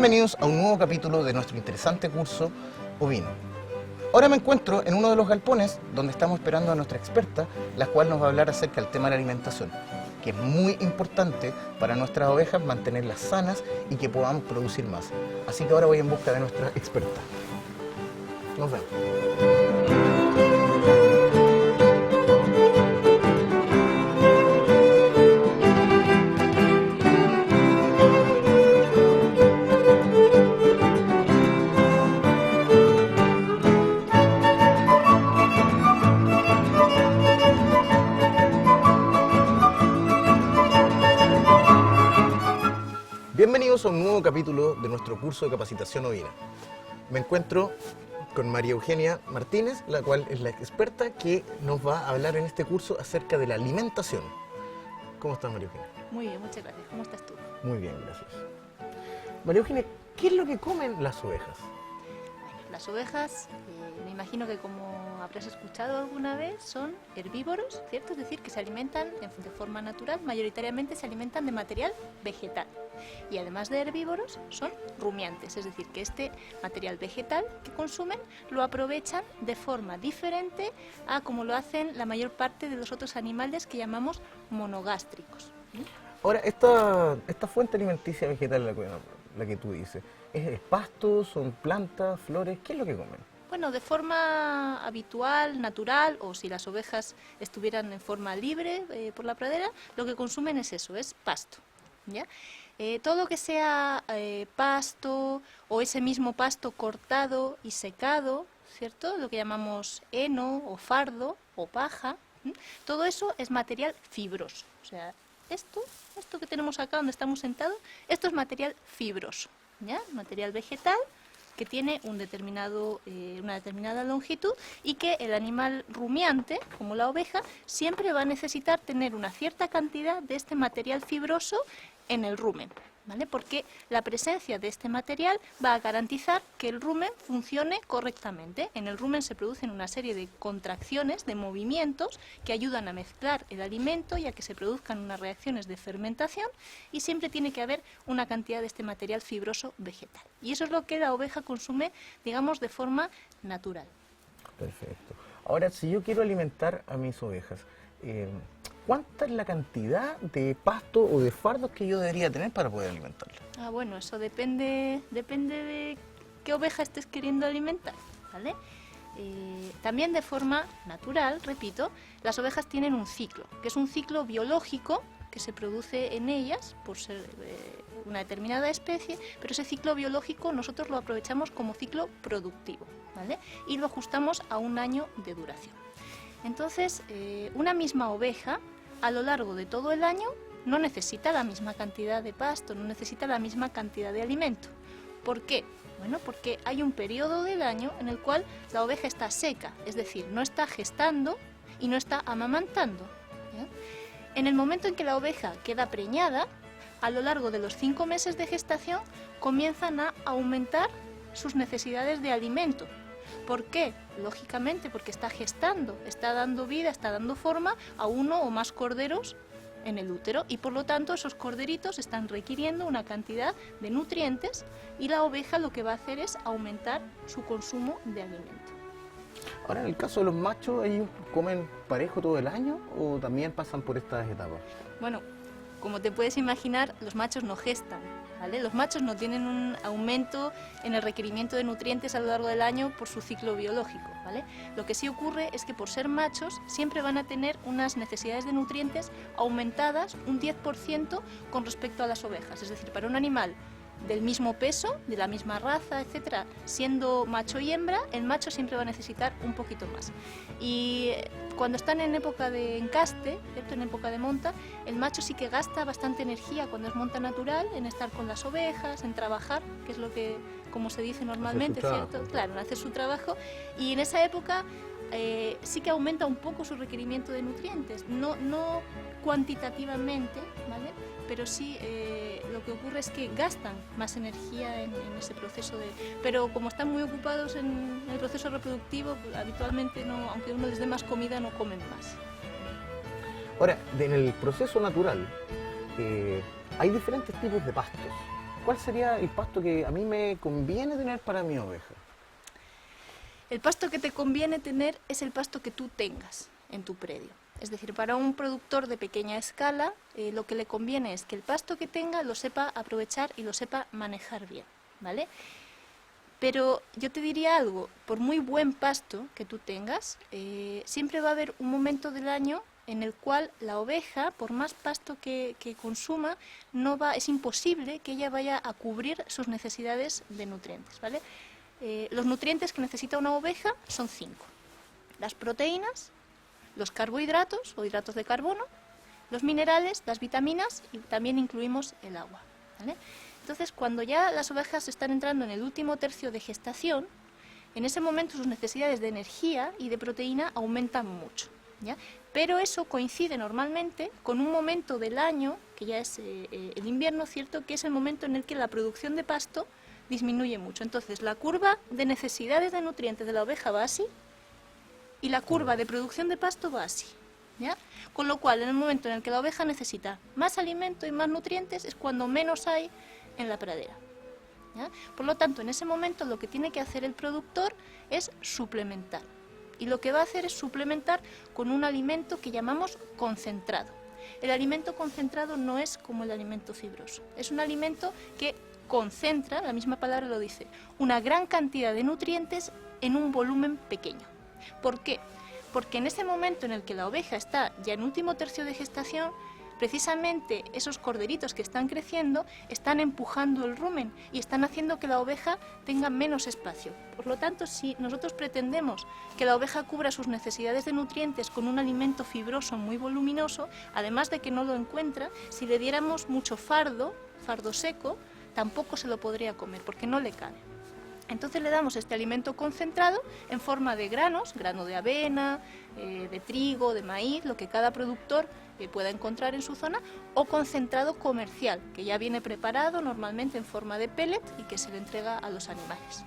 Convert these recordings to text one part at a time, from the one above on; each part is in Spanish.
Bienvenidos a un nuevo capítulo de nuestro interesante curso Ovino. Ahora me encuentro en uno de los galpones donde estamos esperando a nuestra experta, la cual nos va a hablar acerca del tema de la alimentación, que es muy importante para nuestras ovejas mantenerlas sanas y que podamos producir más. Así que ahora voy en busca de nuestra experta. Nos vemos. Bienvenidos a un nuevo capítulo de nuestro curso de capacitación ovina. Me encuentro con María Eugenia Martínez, la cual es la experta que nos va a hablar en este curso acerca de la alimentación. ¿Cómo estás, María Eugenia? Muy bien, muchas gracias. ¿Cómo estás tú? Muy bien, gracias. María Eugenia, ¿qué es lo que comen las ovejas? Bueno, las ovejas, me imagino que como habrás escuchado alguna vez, son herbívoros, ¿cierto? Es decir, que se alimentan de forma natural, mayoritariamente se alimentan de material vegetal. Y además de herbívoros, son rumiantes, es decir, que este material vegetal que consumen lo aprovechan de forma diferente a como lo hacen la mayor parte de los otros animales que llamamos monogástricos. Ahora, esta fuente alimenticia vegetal, la que tú dices, ¿es pasto, son plantas, flores? ¿Qué es lo que comen? Bueno, de forma habitual, natural, o si las ovejas estuvieran en forma libre por la pradera, lo que consumen es eso, es pasto, ¿ya? Todo que sea pasto o ese mismo pasto cortado y secado, ¿cierto? Lo que llamamos heno o fardo o paja, todo eso es material fibroso. O sea, esto que tenemos acá donde estamos sentados, esto es material fibroso, ¿ya? Material vegetal que tiene una determinada longitud y que el animal rumiante, como la oveja, siempre va a necesitar tener una cierta cantidad de este material fibroso en el rumen, ¿vale? Porque la presencia de este material va a garantizar que el rumen funcione correctamente. En el rumen se producen una serie de contracciones, de movimientos que ayudan a mezclar el alimento y a que se produzcan unas reacciones de fermentación, y siempre tiene que haber una cantidad de este material fibroso vegetal. Y eso es lo que la oveja consume, digamos, de forma natural. Perfecto. Ahora, si yo quiero alimentar a mis ovejas, ¿cuánta es la cantidad de pasto o de fardos que yo debería tener para poder alimentarla? Bueno, eso depende de qué oveja estés queriendo alimentar, ¿vale? También de forma natural, repito, las ovejas tienen un ciclo, que es un ciclo biológico que se produce en ellas por ser una determinada especie, pero ese ciclo biológico nosotros lo aprovechamos como ciclo productivo, ¿vale? Y lo ajustamos a un año de duración. Entonces, una misma oveja, a lo largo de todo el año, no necesita la misma cantidad de pasto, no necesita la misma cantidad de alimento. ¿Por qué? Bueno, porque hay un periodo del año en el cual la oveja está seca, es decir, no está gestando y no está amamantando, ¿ya? En el momento en que la oveja queda preñada, a lo largo de los 5 meses de gestación, comienzan a aumentar sus necesidades de alimento. ¿Por qué? Lógicamente porque está gestando, está dando vida, está dando forma a uno o más corderos en el útero, y por lo tanto esos corderitos están requiriendo una cantidad de nutrientes y la oveja lo que va a hacer es aumentar su consumo de alimento. Ahora, en el caso de los machos, ¿ellos comen parejo todo el año o también pasan por estas etapas? Bueno, como te puedes imaginar, los machos no gestan, ¿vale? Los machos no tienen un aumento en el requerimiento de nutrientes a lo largo del año por su ciclo biológico, ¿vale? Lo que sí ocurre es que por ser machos siempre van a tener unas necesidades de nutrientes aumentadas un 10% con respecto a las ovejas. Es decir, para un animal del mismo peso, de la misma raza, etcétera, siendo macho y hembra, el macho siempre va a necesitar un poquito más. Y cuando están en época de encaste, ¿cierto?, en época de monta, el macho sí que gasta bastante energía cuando es monta natural, en estar con las ovejas, en trabajar, que es lo que, como se dice normalmente, ¿cierto? Claro, en hacer su trabajo, y en esa época sí que aumenta un poco su requerimiento de nutrientes, no cuantitativamente, ¿vale? Pero sí lo que ocurre es que gastan más energía en ese proceso pero como están muy ocupados en el proceso reproductivo, pues, habitualmente no, aunque uno les dé más comida, no comen más. Ahora, en el proceso natural hay diferentes tipos de pastos. ¿cuál sería el pasto que a mí me conviene tener para mi oveja? El pasto que te conviene tener es el pasto que tú tengas en tu predio. Es decir, para un productor de pequeña escala, lo que le conviene es que el pasto que tenga lo sepa aprovechar y lo sepa manejar bien, ¿vale? Pero yo te diría algo, por muy buen pasto que tú tengas, siempre va a haber un momento del año en el cual la oveja, por más pasto que consuma, es imposible que ella vaya a cubrir sus necesidades de nutrientes, ¿vale? Los nutrientes que necesita una oveja son 5. Las proteínas, los carbohidratos o hidratos de carbono, los minerales, las vitaminas y también incluimos el agua, ¿vale? Entonces, cuando ya las ovejas están entrando en el último tercio de gestación, en ese momento sus necesidades de energía y de proteína aumentan mucho, ¿ya? Pero eso coincide normalmente con un momento del año, que ya es el invierno, ¿cierto?, que es el momento en el que la producción de pasto disminuye mucho. Entonces, la curva de necesidades de nutrientes de la oveja va así y la curva de producción de pasto va así, ¿ya? Con lo cual, en el momento en el que la oveja necesita más alimento y más nutrientes es cuando menos hay en la pradera, ¿ya? Por lo tanto, en ese momento lo que tiene que hacer el productor es suplementar. Y lo que va a hacer es suplementar con un alimento que llamamos concentrado. El alimento concentrado no es como el alimento fibroso. Es un alimento que concentra, la misma palabra lo dice, una gran cantidad de nutrientes en un volumen pequeño. ¿Por qué? Porque en ese momento en el que la oveja está ya en último tercio de gestación, precisamente esos corderitos que están creciendo están empujando el rumen y están haciendo que la oveja tenga menos espacio. Por lo tanto, si nosotros pretendemos que la oveja cubra sus necesidades de nutrientes con un alimento fibroso muy voluminoso, además de que no lo encuentra, si le diéramos mucho fardo seco, tampoco se lo podría comer porque no le cabe. Entonces le damos este alimento concentrado en forma de granos, grano de avena, de trigo, de maíz, lo que cada productor pueda encontrar en su zona, o concentrado comercial, que ya viene preparado normalmente en forma de pellet y que se le entrega a los animales.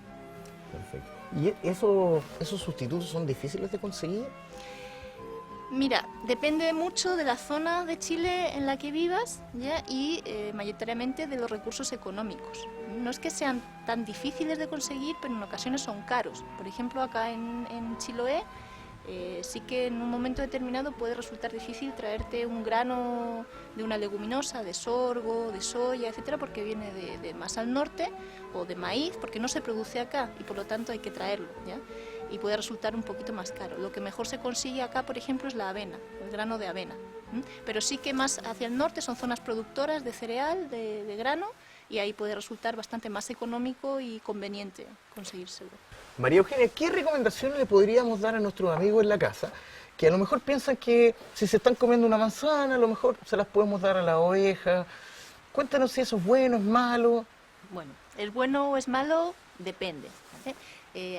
Perfecto. ¿Y esos sustitutos son difíciles de conseguir? Mira, depende mucho de la zona de Chile en la que vivas, ¿ya? Y mayoritariamente de los recursos económicos. No es que sean tan difíciles de conseguir, pero en ocasiones son caros. Por ejemplo, acá en Chiloé, sí que en un momento determinado puede resultar difícil traerte un grano de una leguminosa, de sorgo, de soya, etcétera, porque viene de más al norte, o de maíz, porque no se produce acá y por lo tanto hay que traerlo, ¿ya? Y puede resultar un poquito más caro. Lo que mejor se consigue acá, por ejemplo, es la avena, el grano de avena. Pero sí que más hacia el norte son zonas productoras de cereal, de grano, y ahí puede resultar bastante más económico y conveniente conseguírselo. María Eugenia, ¿qué recomendaciones le podríamos dar a nuestros amigos en la casa que a lo mejor piensan que si se están comiendo una manzana, a lo mejor se las podemos dar a la oveja? Cuéntanos si eso es bueno, es malo. Bueno, ¿es bueno o es malo? Depende, ¿vale?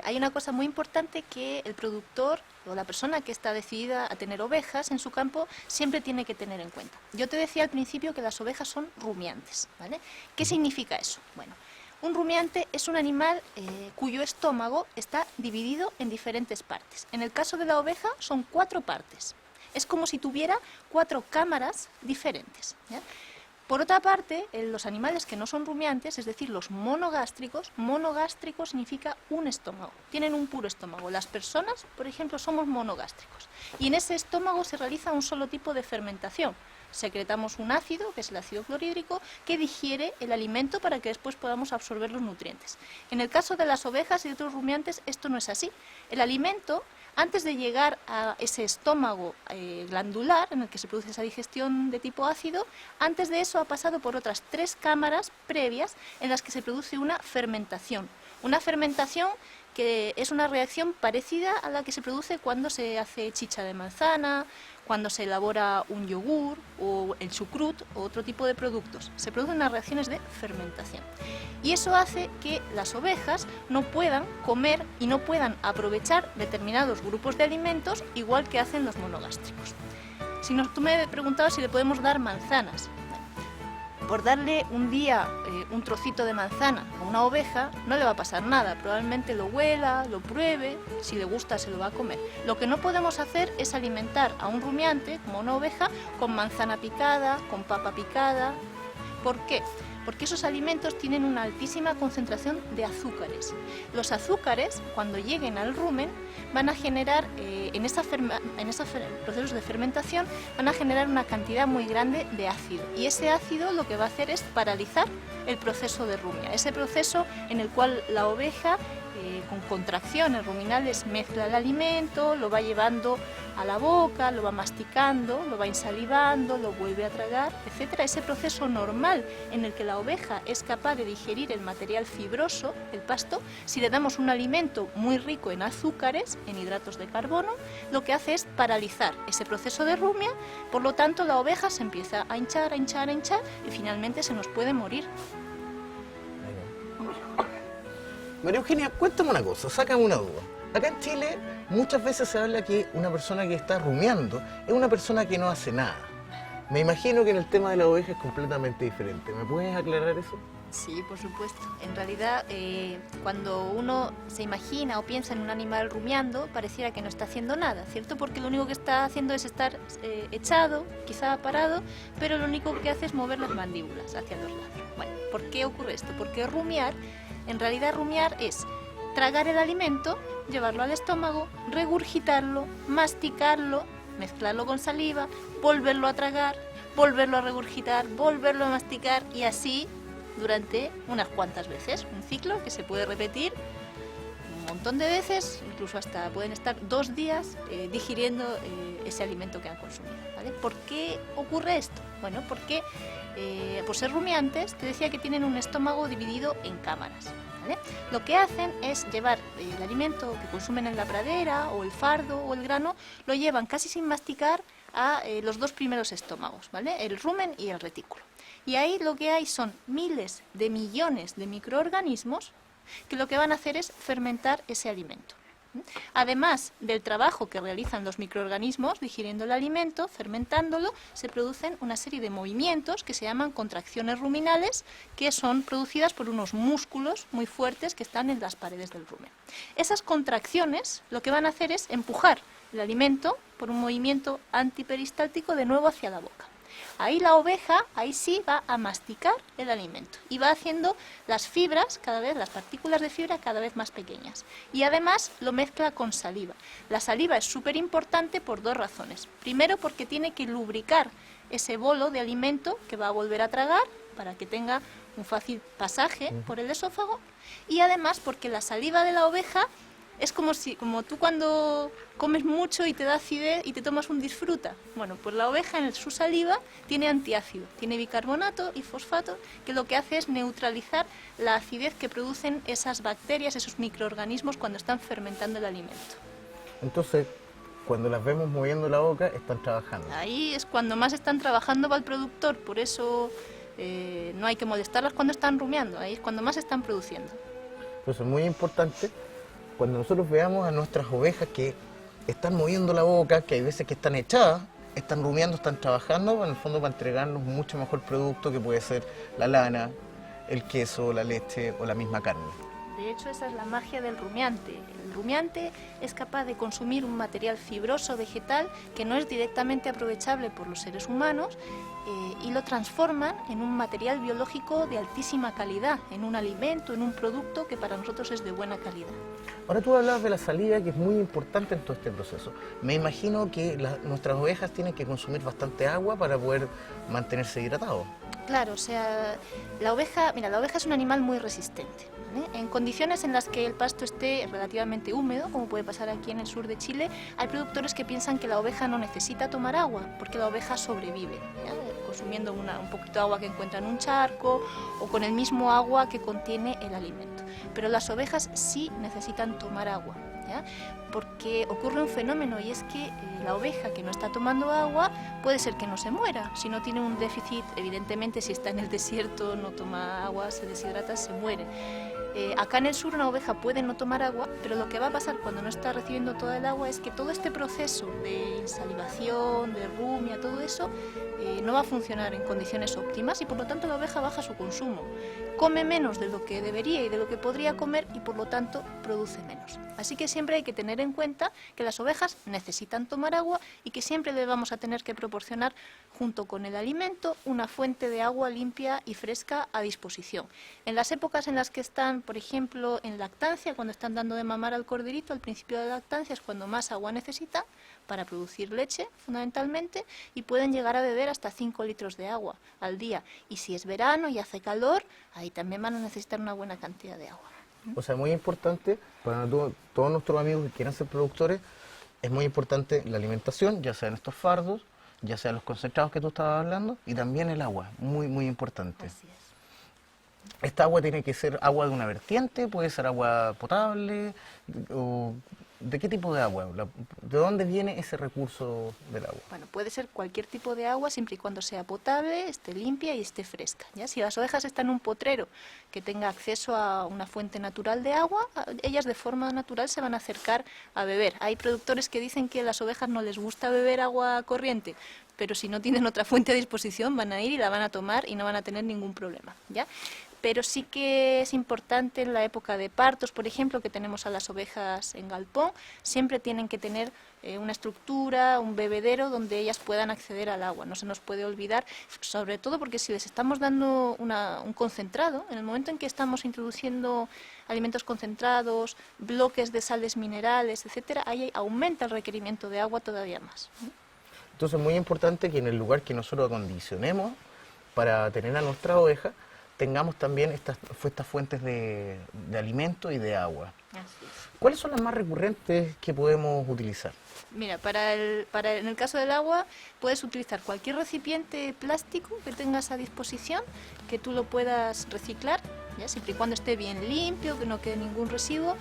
Hay una cosa muy importante que el productor o la persona que está decidida a tener ovejas en su campo siempre tiene que tener en cuenta. Yo te decía al principio que las ovejas son rumiantes, ¿vale? ¿Qué significa eso? Bueno, un rumiante es un animal cuyo estómago está dividido en diferentes partes. En el caso de la oveja son 4 partes. Es como si tuviera 4 cámaras diferentes, ¿ya? Por otra parte, los animales que no son rumiantes, es decir, los monogástricos significa un estómago, tienen un puro estómago. Las personas, por ejemplo, somos monogástricos y en ese estómago se realiza un solo tipo de fermentación. Secretamos un ácido, que es el ácido clorhídrico, que digiere el alimento para que después podamos absorber los nutrientes. En el caso de las ovejas y de otros rumiantes, esto no es así. El alimento, antes de llegar a ese estómago glandular, en el que se produce esa digestión de tipo ácido, antes de eso ha pasado por otras 3 cámaras previas en las que se produce una fermentación. Una fermentación que es una reacción parecida a la que se produce cuando se hace chicha de manzana, cuando se elabora un yogur o el chucrut o otro tipo de productos. Se producen unas reacciones de fermentación. Y eso hace que las ovejas no puedan comer y no puedan aprovechar determinados grupos de alimentos igual que hacen los monogástricos. Tú me preguntabas si le podemos dar manzanas. Por darle un día un trocito de manzana a una oveja no le va a pasar nada, probablemente lo huela, lo pruebe, si le gusta se lo va a comer. Lo que no podemos hacer es alimentar a un rumiante, como una oveja, con manzana picada, con papa picada. ¿Por qué? Porque esos alimentos tienen una altísima concentración de azúcares. Los azúcares, cuando lleguen al rumen, van a generar, en esos procesos de fermentación, van a generar una cantidad muy grande de ácido. Y ese ácido lo que va a hacer es paralizar el proceso de rumia, ese proceso en el cual la oveja, con contracciones ruminales, mezcla el alimento, lo va llevando a la boca, lo va masticando, lo va insalivando, lo vuelve a tragar, etc. Ese proceso normal en el que la oveja es capaz de digerir el material fibroso, el pasto, si le damos un alimento muy rico en azúcares, en hidratos de carbono, lo que hace es paralizar ese proceso de rumia, por lo tanto la oveja se empieza a hinchar, a hinchar, a hinchar y finalmente se nos puede morir. María Eugenia, cuéntame una cosa, sácame una duda. Acá en Chile muchas veces se habla que una persona que está rumiando es una persona que no hace nada. Me imagino que en el tema de la oveja es completamente diferente. ¿Me puedes aclarar eso? Sí, por supuesto. En realidad, cuando uno se imagina o piensa en un animal rumiando, pareciera que no está haciendo nada, ¿cierto? Porque lo único que está haciendo es estar echado, quizá parado, pero lo único que hace es mover las mandíbulas hacia los lados. Bueno, ¿por qué ocurre esto? Porque rumiar, en realidad rumiar es tragar el alimento, llevarlo al estómago, regurgitarlo, masticarlo, mezclarlo con saliva, volverlo a tragar, volverlo a regurgitar, volverlo a masticar y así durante unas cuantas veces. Un ciclo que se puede repetir un montón de veces, incluso hasta pueden estar 2 días digiriendo ese alimento que han consumido, ¿vale? ¿Por qué ocurre esto? Bueno, porque por ser rumiantes, te decía que tienen un estómago dividido en cámaras, ¿vale? Lo que hacen es llevar el alimento que consumen en la pradera, o el fardo, o el grano, lo llevan casi sin masticar a los 2 primeros estómagos, ¿vale? El rumen y el retículo. Y ahí lo que hay son miles de millones de microorganismos que lo que van a hacer es fermentar ese alimento. Además del trabajo que realizan los microorganismos digiriendo el alimento, fermentándolo, se producen una serie de movimientos que se llaman contracciones ruminales, que son producidas por unos músculos muy fuertes que están en las paredes del rumen. Esas contracciones lo que van a hacer es empujar el alimento por un movimiento antiperistáltico de nuevo hacia la boca. Ahí la oveja, ahí sí, va a masticar el alimento y va haciendo las fibras, cada vez, las partículas de fibra cada vez más pequeñas. Y además lo mezcla con saliva. La saliva es súper importante por 2 razones. Primero, porque tiene que lubricar ese bolo de alimento que va a volver a tragar para que tenga un fácil pasaje por el esófago. Y además porque la saliva de la oveja es como tú cuando comes mucho y te da acidez y te tomas un disfruta. Bueno, pues la oveja en su saliva tiene antiácido, tiene bicarbonato y fosfato, que lo que hace es neutralizar la acidez que producen esas bacterias, esos microorganismos cuando están fermentando el alimento. Entonces, cuando las vemos moviendo la boca, están trabajando. Ahí es cuando más están trabajando para el productor, por eso no hay que molestarlas cuando están rumiando, ahí es cuando más están produciendo. Entonces, muy importante, cuando nosotros veamos a nuestras ovejas que están moviendo la boca, que hay veces que están echadas, están rumiando, están trabajando, en el fondo para entregarnos un mucho mejor producto que puede ser la lana, el queso, la leche o la misma carne. De hecho, esa es la magia del rumiante. El rumiante es capaz de consumir un material fibroso vegetal que no es directamente aprovechable por los seres humanos y lo transforman en un material biológico de altísima calidad, en un alimento, en un producto que para nosotros es de buena calidad. Ahora tú hablabas de la saliva, que es muy importante en todo este proceso. Me imagino que nuestras ovejas tienen que consumir bastante agua para poder mantenerse hidratados. Claro, o sea, la oveja es un animal muy resistente, ¿vale? En condiciones en las que el pasto esté relativamente húmedo, como puede pasar aquí en el sur de Chile, hay productores que piensan que la oveja no necesita tomar agua, porque la oveja sobrevive, ¿ya? Consumiendo un poquito de agua que encuentra en un charco o con el mismo agua que contiene el alimento. Pero las ovejas sí necesitan tomar agua, ¿ya? Porque ocurre un fenómeno y es que la oveja que no está tomando agua puede ser que no se muera. Si no tiene un déficit, evidentemente si está en el desierto, no toma agua, se deshidrata, se muere. Acá en el sur una oveja puede no tomar agua, pero lo que va a pasar cuando no está recibiendo toda el agua es que todo este proceso de insalivación, de rumia, todo eso, no va a funcionar en condiciones óptimas y por lo tanto la oveja baja su consumo. come menos de lo que debería y de lo que podría comer y por lo tanto produce menos. Así que siempre hay que tener en cuenta que las ovejas necesitan tomar agua y que siempre les vamos a tener que proporcionar, junto con el alimento, una fuente de agua limpia y fresca a disposición. En las épocas en las que están, por ejemplo, en lactancia, cuando están dando de mamar al corderito, al principio de la lactancia es cuando más agua necesitan para producir leche, fundamentalmente, y pueden llegar a beber hasta 5 litros de agua al día. Y si es verano y hace calor, ahí también van a necesitar una buena cantidad de agua. O sea, muy importante para todos nuestros amigos que quieran ser productores, es muy importante la alimentación, ya sea en estos fardos, ya sea los concentrados que tú estabas hablando, y también el agua, muy, muy importante. Así es. ¿Esta agua tiene que ser agua de una vertiente? ¿Puede ser agua potable? ¿O de qué tipo de agua? ¿De dónde viene ese recurso del agua? Bueno, puede ser cualquier tipo de agua siempre y cuando sea potable, esté limpia y esté fresca, ¿ya? Si las ovejas están en un potrero que tenga acceso a una fuente natural de agua, ellas de forma natural se van a acercar a beber. Hay productores que dicen que a las ovejas no les gusta beber agua corriente, pero si no tienen otra fuente a disposición van a ir y la van a tomar y no van a tener ningún problema, ¿ya? Pero sí que es importante en la época de partos, por ejemplo, que tenemos a las ovejas en galpón, siempre tienen que tener una estructura, un bebedero donde ellas puedan acceder al agua. No se nos puede olvidar, sobre todo porque si les estamos dando un concentrado, en el momento en que estamos introduciendo alimentos concentrados, bloques de sales minerales, etcétera, ahí aumenta el requerimiento de agua todavía más. Entonces es muy importante que en el lugar que nosotros acondicionemos para tener a nuestra oveja, tengamos también estas fuentes de alimento y de agua. Así es. ¿Cuáles son las más recurrentes que podemos utilizar? Mira, en el caso del agua puedes utilizar cualquier recipiente plástico que tengas a disposición, que tú lo puedas reciclar, ¿ya? Siempre y cuando esté bien limpio, que no quede ningún residuo.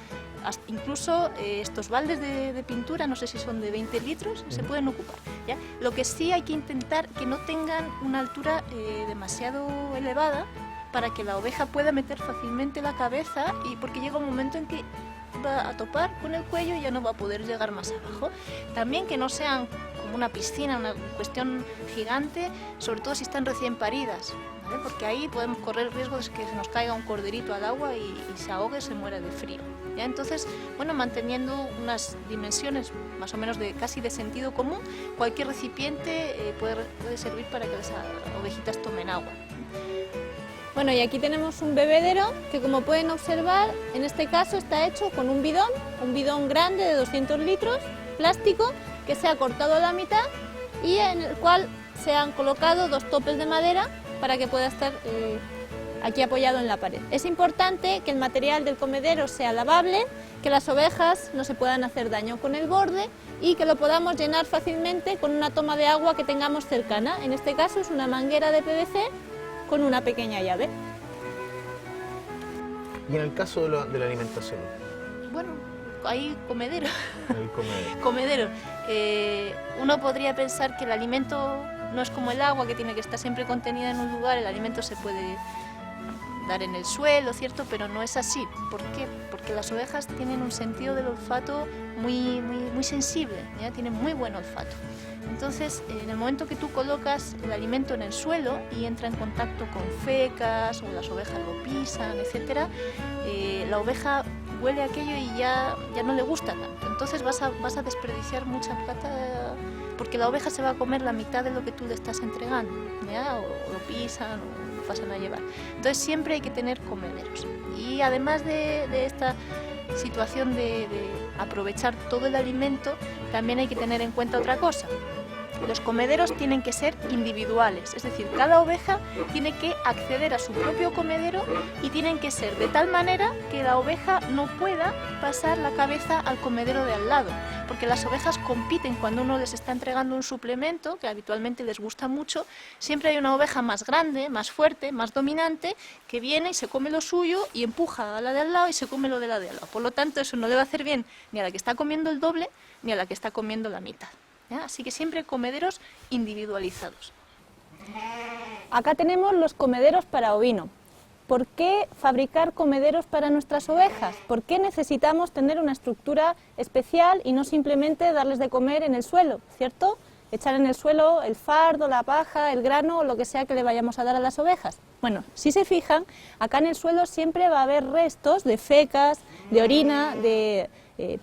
Incluso estos baldes de pintura, no sé si son de 20 litros, se pueden ocupar, ¿ya? Lo que sí hay que intentar que no tengan una altura demasiado elevada, para que la oveja pueda meter fácilmente la cabeza, y porque llega un momento en que va a topar con el cuello y ya no va a poder llegar más abajo. También que no sean como una piscina, una cuestión gigante, sobre todo si están recién paridas, ¿vale? Porque ahí podemos correr el riesgo de que se nos caiga un corderito al agua y se ahogue, se muera de frío, ¿ya? Entonces, bueno, manteniendo unas dimensiones más o menos casi de sentido común, cualquier recipiente puede servir para que las ovejitas tomen agua. Bueno, y aquí tenemos un bebedero que, como pueden observar, en este caso está hecho con un bidón grande de 200 litros, plástico, que se ha cortado a la mitad y en el cual se han colocado 2 topes de madera para que pueda estar aquí apoyado en la pared. Es importante que el material del comedero sea lavable, que las ovejas no se puedan hacer daño con el borde y que lo podamos llenar fácilmente con una toma de agua que tengamos cercana. En este caso es una manguera de PVC con una pequeña llave. Y en el caso de la alimentación. Bueno, hay comedero. El comedero. Comedero. Uno podría pensar que el alimento no es como el agua, que tiene que estar siempre contenida en un lugar. El alimento se puede dar en el suelo, ¿cierto? Pero no es así. ¿Por qué? Porque las ovejas tienen un sentido del olfato muy sensible, ¿ya? Tienen muy buen olfato. Entonces, en el momento que tú colocas el alimento en el suelo y entra en contacto con fecas, o las ovejas lo pisan, etcétera, la oveja huele aquello y ya no le gusta tanto. Entonces vas a desperdiciar mucha plata, porque la oveja se va a comer la mitad de lo que tú le estás entregando, ¿ya? O lo pisan o lo pasan a llevar. Entonces siempre hay que tener comederos. Y además de esta situación de aprovechar todo el alimento, también hay que tener en cuenta otra cosa. Los comederos tienen que ser individuales, es decir, cada oveja tiene que acceder a su propio comedero y tienen que ser de tal manera que la oveja no pueda pasar la cabeza al comedero de al lado, porque las ovejas compiten cuando uno les está entregando un suplemento, que habitualmente les gusta mucho. Siempre hay una oveja más grande, más fuerte, más dominante, que viene y se come lo suyo y empuja a la de al lado y se come lo de la de al lado. Por lo tanto, eso no le va a hacer bien ni a la que está comiendo el doble ni a la que está comiendo la mitad, ¿ya? Así que siempre comederos individualizados. Acá tenemos los comederos para ovino. ¿Por qué fabricar comederos para nuestras ovejas? ¿Por qué necesitamos tener una estructura especial y no simplemente darles de comer en el suelo, ¿cierto? echar en el suelo el fardo, la paja, el grano o lo que sea que le vayamos a dar a las ovejas. Bueno, si se fijan, acá en el suelo siempre va a haber restos de fecas, de orina, de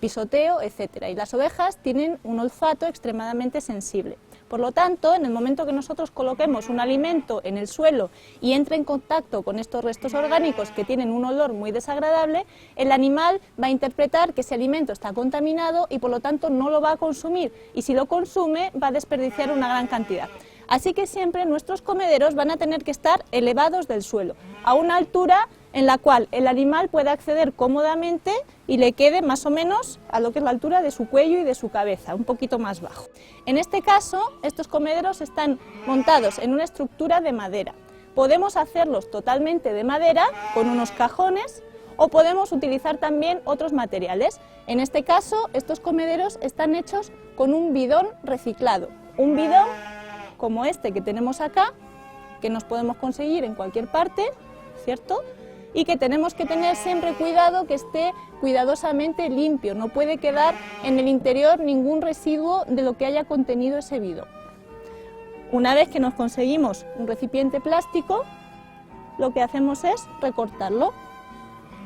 pisoteo, etcétera. Y las ovejas tienen un olfato extremadamente sensible. Por lo tanto, en el momento que nosotros coloquemos un alimento en el suelo y entre en contacto con estos restos orgánicos que tienen un olor muy desagradable, el animal va a interpretar que ese alimento está contaminado y por lo tanto no lo va a consumir, y si lo consume va a desperdiciar una gran cantidad. Así que siempre nuestros comederos van a tener que estar elevados del suelo, a una altura en la cual el animal pueda acceder cómodamente y le quede más o menos a lo que es la altura de su cuello y de su cabeza, un poquito más bajo. En este caso, estos comederos están montados en una estructura de madera. Podemos hacerlos totalmente de madera, con unos cajones, o podemos utilizar también otros materiales. En este caso, estos comederos están hechos con un bidón reciclado, un bidón como este que tenemos acá, que nos podemos conseguir en cualquier parte, ¿cierto? Y que tenemos que tener siempre cuidado que esté cuidadosamente limpio, no puede quedar en el interior ningún residuo de lo que haya contenido ese bidón. Una vez que nos conseguimos un recipiente plástico, lo que hacemos es recortarlo.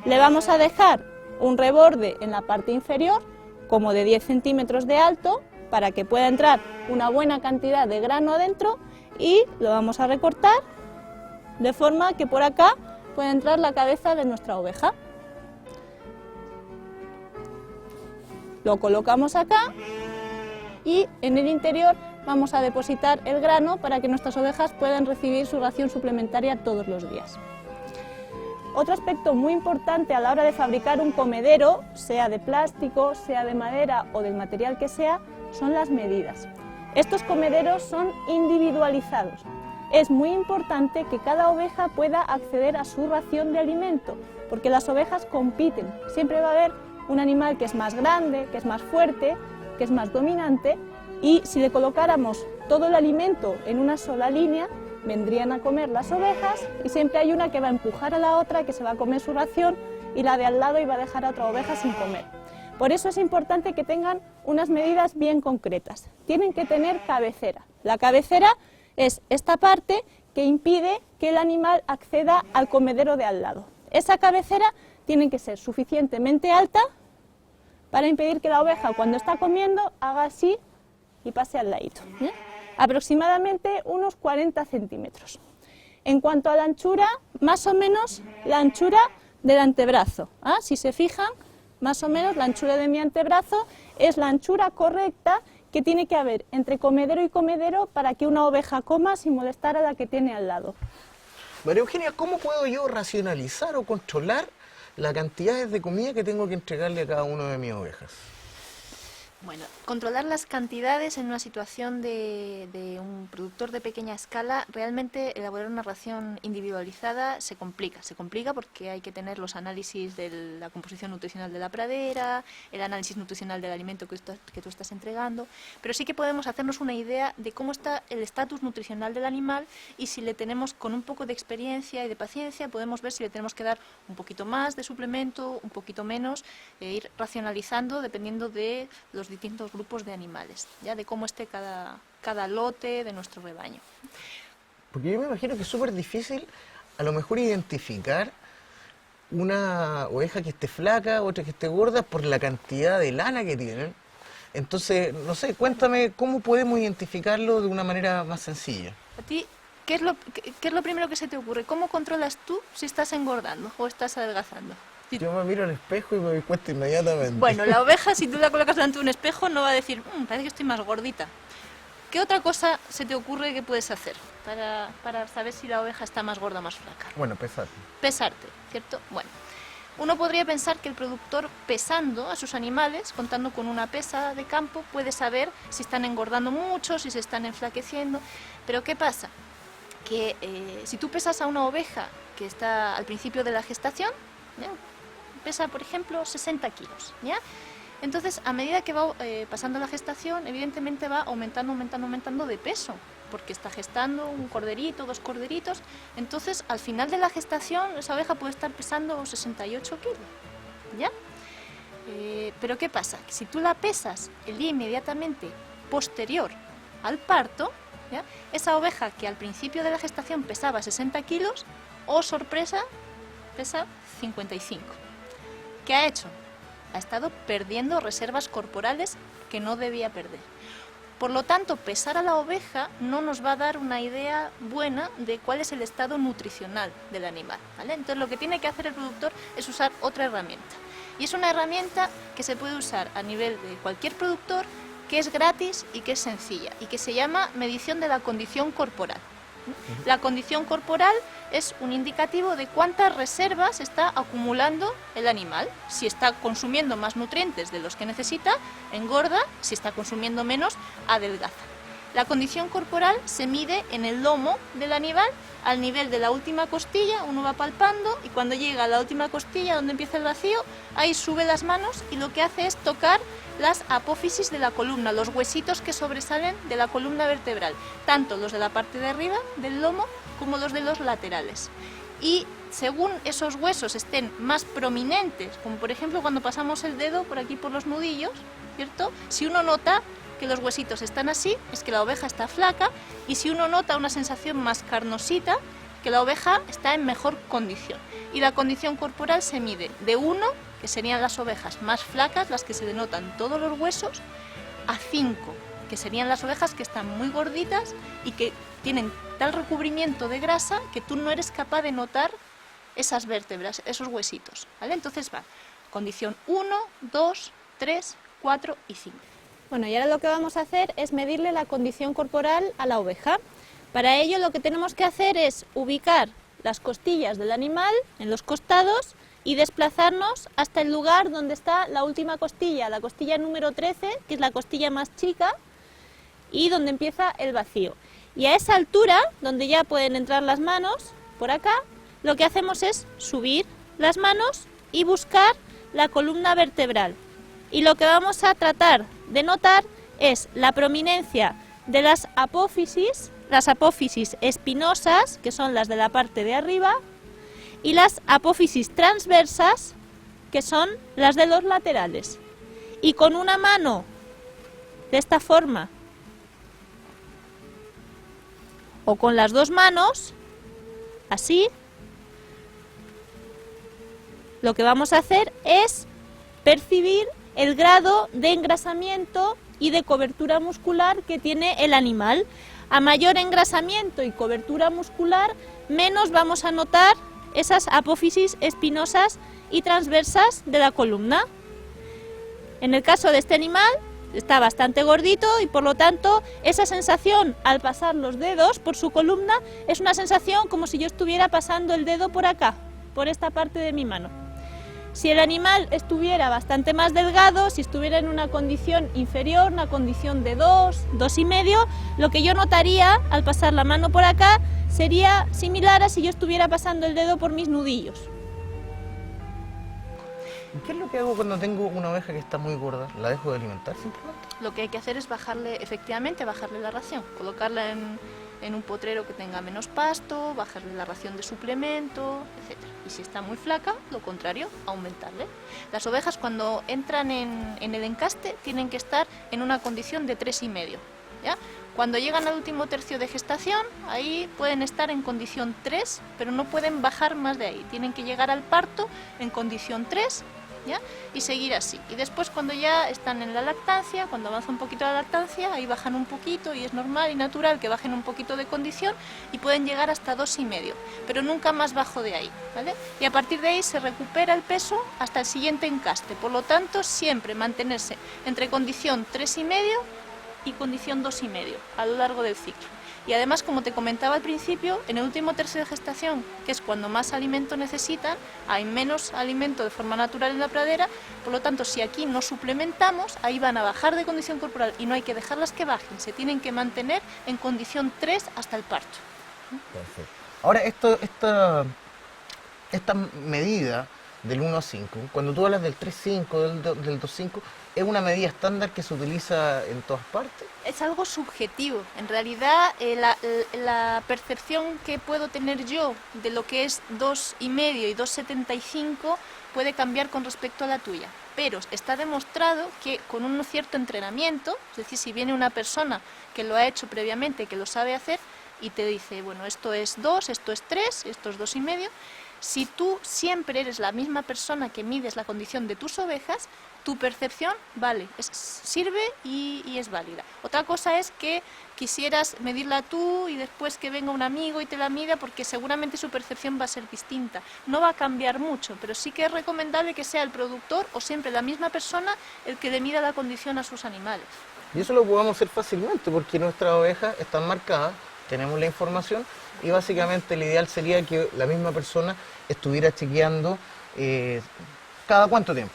Le vamos a dejar un reborde en la parte inferior, como de 10 centímetros de alto, para que pueda entrar una buena cantidad de grano adentro, y lo vamos a recortar de forma que por acá pueda entrar la cabeza de nuestra oveja. Lo colocamos acá y en el interior vamos a depositar el grano para que nuestras ovejas puedan recibir su ración suplementaria todos los días. Otro aspecto muy importante a la hora de fabricar un comedero, sea de plástico, sea de madera o del material que sea, son las medidas. Estos comederos son individualizados. Es muy importante que cada oveja pueda acceder a su ración de alimento, porque las ovejas compiten. Siempre va a haber un animal que es más grande, que es más fuerte, que es más dominante, y si le colocáramos todo el alimento en una sola línea, vendrían a comer las ovejas y siempre hay una que va a empujar a la otra, que se va a comer su ración, y la de al lado iba a dejar a otra oveja sin comer. Por eso es importante que tengan unas medidas bien concretas. Tienen que tener cabecera. La cabecera es esta parte que impide que el animal acceda al comedero de al lado. Esa cabecera tiene que ser suficientemente alta para impedir que la oveja, cuando está comiendo, haga así y pase al ladito. Aproximadamente unos 40 centímetros. En cuanto a la anchura, más o menos la anchura del antebrazo. Si se fijan, más o menos la anchura de mi antebrazo es la anchura correcta que tiene que haber entre comedero y comedero para que una oveja coma sin molestar a la que tiene al lado. María Eugenia, ¿cómo puedo yo racionalizar o controlar la cantidad de comida que tengo que entregarle a cada una de mis ovejas? Bueno, controlar las cantidades en una situación de un productor de pequeña escala, realmente elaborar una ración individualizada se complica porque hay que tener los análisis de la composición nutricional de la pradera, el análisis nutricional del alimento que tú estás entregando, pero sí que podemos hacernos una idea de cómo está el estatus nutricional del animal, y si le tenemos, con un poco de experiencia y de paciencia, podemos ver si le tenemos que dar un poquito más de suplemento, un poquito menos, e ir racionalizando dependiendo de los distintos grupos de animales, ya de cómo esté cada lote de nuestro rebaño. Porque yo me imagino que es súper difícil a lo mejor identificar una oveja que esté flaca, otra que esté gorda, por la cantidad de lana que tienen. Entonces, no sé, cuéntame cómo podemos identificarlo de una manera más sencilla. A ti, ¿qué es lo primero que se te ocurre? ¿Cómo controlas tú si estás engordando o estás adelgazando? Yo me miro al espejo y me doy cuenta inmediatamente. Bueno, la oveja, si tú la colocas delante de un espejo, no va a decir, parece que estoy más gordita. ¿Qué otra cosa se te ocurre que puedes hacer para saber si la oveja está más gorda o más flaca? Bueno, pesarte. Pesarte, ¿cierto? Bueno, uno podría pensar que el productor, pesando a sus animales, contando con una pesa de campo, puede saber si están engordando mucho, si se están enflaqueciendo. Pero ¿qué pasa? Que si tú pesas a una oveja que está al principio de la gestación, ¿ya? Pesa, por ejemplo, 60 kilos, ¿ya? Entonces, a medida que va pasando la gestación, evidentemente va aumentando de peso, porque está gestando un corderito, 2 corderitos. Entonces, al final de la gestación, esa oveja puede estar pesando 68 kilos, ¿ya? Pero ¿qué pasa? Que si tú la pesas el día inmediatamente posterior al parto, ¿ya? Esa oveja que al principio de la gestación pesaba 60 kilos, oh sorpresa, pesa 55. ¿Qué ha hecho? Ha estado perdiendo reservas corporales que no debía perder. Por lo tanto, pesar a la oveja no nos va a dar una idea buena de cuál es el estado nutricional del animal, ¿vale? Entonces, lo que tiene que hacer el productor es usar otra herramienta. Y es una herramienta que se puede usar a nivel de cualquier productor, que es gratis y que es sencilla, y que se llama medición de la condición corporal. La condición corporal es un indicativo de cuántas reservas está acumulando el animal. Si está consumiendo más nutrientes de los que necesita, engorda; si está consumiendo menos, adelgaza. La condición corporal se mide en el lomo del animal, al nivel de la última costilla. Uno va palpando y cuando llega a la última costilla, donde empieza el vacío, ahí sube las manos y lo que hace es tocar las apófisis de la columna, los huesitos que sobresalen de la columna vertebral, tanto los de la parte de arriba del lomo como los de los laterales. Y según esos huesos estén más prominentes, como por ejemplo cuando pasamos el dedo por aquí por los nudillos, ¿cierto? Si uno nota que los huesitos están así, es que la oveja está flaca, y si uno nota una sensación más carnosita, que la oveja está en mejor condición. Y la condición corporal se mide de 1, que serían las ovejas más flacas, las que se denotan todos los huesos, a 5, que serían las ovejas que están muy gorditas y que tienen tal recubrimiento de grasa que tú no eres capaz de notar esas vértebras, esos huesitos, ¿vale? Entonces va, condición 1, 2, 3, 4 y 5. Bueno, y ahora lo que vamos a hacer es medirle la condición corporal a la oveja. Para ello lo que tenemos que hacer es ubicar las costillas del animal en los costados y desplazarnos hasta el lugar donde está la última costilla, la costilla número 13, que es la costilla más chica y donde empieza el vacío. Y a esa altura, donde ya pueden entrar las manos, por acá, lo que hacemos es subir las manos y buscar la columna vertebral. Y lo que vamos a tratar de notar es la prominencia de las apófisis espinosas, que son las de la parte de arriba, y las apófisis transversas, que son las de los laterales. Y con una mano, de esta forma, o con las dos manos, así, lo que vamos a hacer es percibir el grado de engrasamiento y de cobertura muscular que tiene el animal. A mayor engrasamiento y cobertura muscular, menos vamos a notar esas apófisis espinosas y transversas de la columna. En el caso de este animal, está bastante gordito y por lo tanto esa sensación al pasar los dedos por su columna es una sensación como si yo estuviera pasando el dedo por acá, por esta parte de mi mano. Si el animal estuviera bastante más delgado, si estuviera en una condición inferior, una condición de 2, 2,5, lo que yo notaría al pasar la mano por acá sería similar a si yo estuviera pasando el dedo por mis nudillos. ¿Qué es lo que hago cuando tengo una oveja que está muy gorda? ¿La dejo de alimentar simplemente? Lo que hay que hacer es efectivamente bajarle la ración, colocarla en un potrero que tenga menos pasto, bajarle la ración de suplemento, etc. Y si está muy flaca, lo contrario, aumentarle. Las ovejas cuando entran en el encaste tienen que estar en una condición de 3,5, ¿ya? Cuando llegan al último tercio de gestación, ahí pueden estar en condición 3, pero no pueden bajar más de ahí. Tienen que llegar al parto en condición 3, ¿ya? Y seguir así. Y después cuando ya están en la lactancia, cuando avanza un poquito la lactancia, ahí bajan un poquito y es normal y natural que bajen un poquito de condición y pueden llegar hasta 2,5, pero nunca más bajo de ahí, ¿vale? Y a partir de ahí se recupera el peso hasta el siguiente encaste. Por lo tanto, siempre mantenerse entre condición 3,5 y condición 2,5 a lo largo del ciclo. Y además, como te comentaba al principio, en el último tercio de gestación, que es cuando más alimento necesitan, hay menos alimento de forma natural en la pradera, por lo tanto, si aquí no suplementamos, ahí van a bajar de condición corporal y no hay que dejarlas que bajen, se tienen que mantener en condición 3 hasta el parto. Perfecto. Ahora, esta medida del 1 a 5, cuando tú hablas del 3,5, del 2,5, ¿es una medida estándar que se utiliza en todas partes? Es algo subjetivo. En realidad, la percepción que puedo tener yo de lo que es 2,5 y 2,75 puede cambiar con respecto a la tuya. pero está demostrado que con un cierto entrenamiento, es decir, si viene una persona que lo ha hecho previamente, que lo sabe hacer, y te dice, bueno, esto es 2, esto es 3, esto es 2,5, si tú siempre eres la misma persona que mides la condición de tus ovejas, tu percepción sirve y es válida. Otra cosa es que quisieras medirla tú y después que venga un amigo y te la mida, porque seguramente su percepción va a ser distinta. No va a cambiar mucho, pero sí que es recomendable que sea el productor o siempre la misma persona el que le mida la condición a sus animales. Y eso lo podemos hacer fácilmente porque nuestras ovejas están marcadas, tenemos la información y básicamente el ideal sería que la misma persona estuviera chequeando cada cuánto tiempo.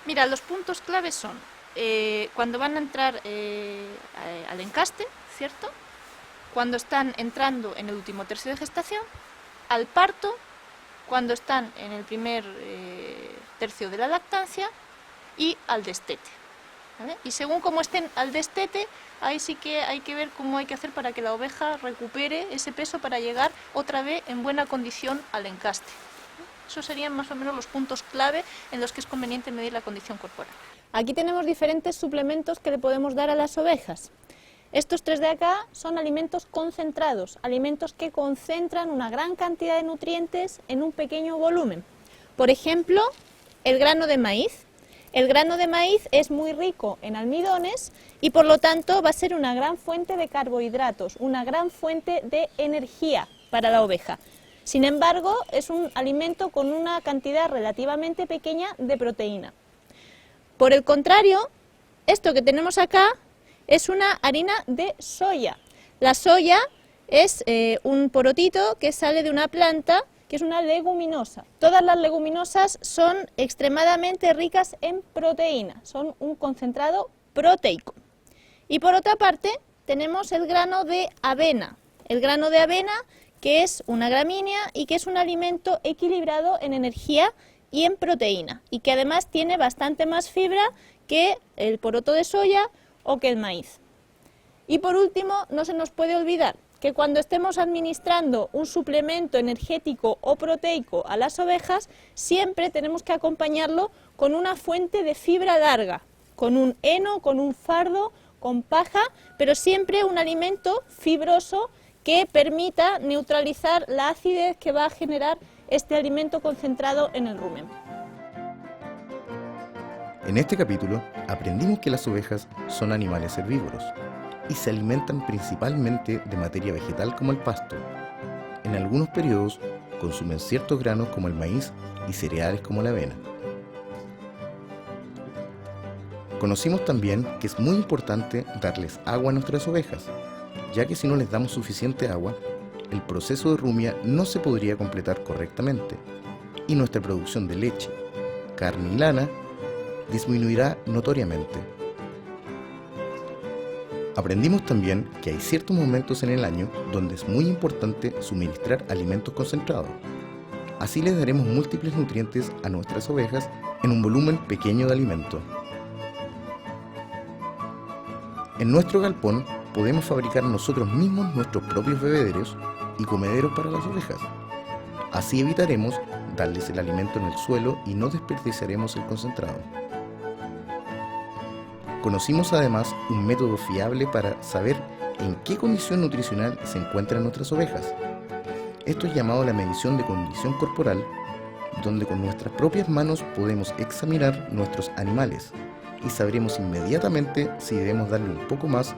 Mira, los puntos claves son cuando van a entrar al encaste, ¿cierto? Cuando están entrando en el último tercio de gestación, al parto, cuando están en el primer tercio de la lactancia y al destete, ¿vale? Y según cómo estén al destete, ahí sí que hay que ver cómo hay que hacer para que la oveja recupere ese peso para llegar otra vez en buena condición al encaste. Esos serían más o menos los puntos clave en los que es conveniente medir la condición corporal. Aquí tenemos diferentes suplementos que le podemos dar a las ovejas. Estos 3 de acá son alimentos concentrados, alimentos que concentran una gran cantidad de nutrientes en un pequeño volumen. Por ejemplo, el grano de maíz. El grano de maíz es muy rico en almidones y por lo tanto va a ser una gran fuente de carbohidratos, una gran fuente de energía para la oveja. Sin embargo, es un alimento con una cantidad relativamente pequeña de proteína. Por el contrario, esto que tenemos acá es una harina de soya. La soya es un porotito que sale de una planta que es una leguminosa. Todas las leguminosas son extremadamente ricas en proteína, son un concentrado proteico. Y por otra parte, tenemos el grano de avena. El grano de avena que es una gramínea y que es un alimento equilibrado en energía y en proteína, y que además tiene bastante más fibra que el poroto de soya o que el maíz. Y por último, no se nos puede olvidar que cuando estemos administrando un suplemento energético o proteico a las ovejas, siempre tenemos que acompañarlo con una fuente de fibra larga, con un heno, con un fardo, con paja, pero siempre un alimento fibroso que permita neutralizar la acidez que va a generar este alimento concentrado en el rumen. En este capítulo aprendimos que las ovejas son animales herbívoros y se alimentan principalmente de materia vegetal como el pasto. En algunos periodos consumen ciertos granos como el maíz y cereales como la avena. Conocimos también que es muy importante darles agua a nuestras ovejas, ya que si no les damos suficiente agua, el proceso de rumia no se podría completar correctamente y nuestra producción de leche, carne y lana disminuirá notoriamente. Aprendimos también que hay ciertos momentos en el año donde es muy importante suministrar alimentos concentrados. Así les daremos múltiples nutrientes a nuestras ovejas en un volumen pequeño de alimento. En nuestro galpón podemos fabricar nosotros mismos nuestros propios bebederos y comederos para las ovejas. Así evitaremos darles el alimento en el suelo y no desperdiciaremos el concentrado. Conocimos además un método fiable para saber en qué condición nutricional se encuentran nuestras ovejas. Esto es llamado la medición de condición corporal, donde con nuestras propias manos podemos examinar nuestros animales y sabremos inmediatamente si debemos darle un poco más